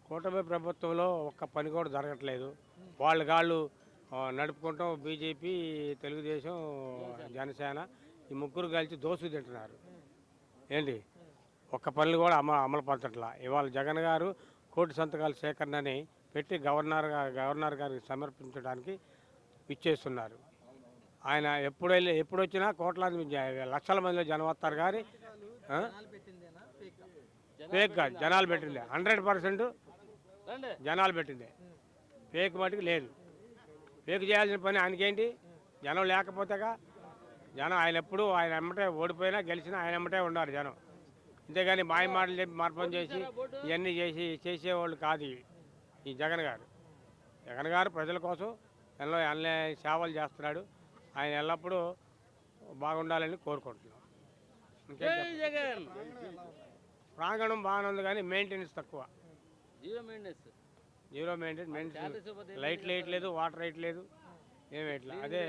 కూటమి ప్రభుత్వంలో ఒక్క పని కూడా జరగట్లేదు. వాళ్ళు నడుపుకుంటాం బీజేపీ, తెలుగుదేశం, జనసేన ఈ ముగ్గురు కలిసి దోసు తింటున్నారు. ఏంటి ఒక్క పనులు కూడా అమలు పరచట్లా. ఇవాళ జగన్ గారు కోటి సంతకాల సేకరణని పెట్టి గవర్నర్ గారికి సమర్పించడానికి ఇచ్చేస్తున్నారు. ఆయన ఎప్పుడు వచ్చినా కోట్లాది లక్షల మందిలో జనం వస్తారు కానీ ఫేక్ కాదు, జనాలు పెట్టిందే 100% జనాలు పెట్టిందే. ఫేక్ మటుకు లేదు. ఫేక్ చేయాల్సిన పని ఆయనకేంటి? జనం లేకపోతేగా. జనం ఆయన ఎమ్మటే ఓడిపోయినా గెలిచినా ఆయన ఎమ్మటే ఉన్నారు జనం. అంతేగాని మాయ మాటలు చెప్పి మార్పం చేసి ఇవన్నీ చేసేవాళ్ళు కాదు ఈ జగన్ గారు. జగన్ గారు ప్రజల కోసం అన్ని సేవలు చేస్తున్నాడు. ఆయన ఎల్లప్పుడూ బాగుండాలని కోరుకుంటున్నాం. ప్రాంగణం బాగానే ఉంది కానీ మెయింటెనెన్స్ తక్కువ. జీరో మెయింటెనెన్స్ లైట్లు వేయట్లేదు, వాటర్ వేయట్లేదు, ఏం వేయట్లేదు. అదే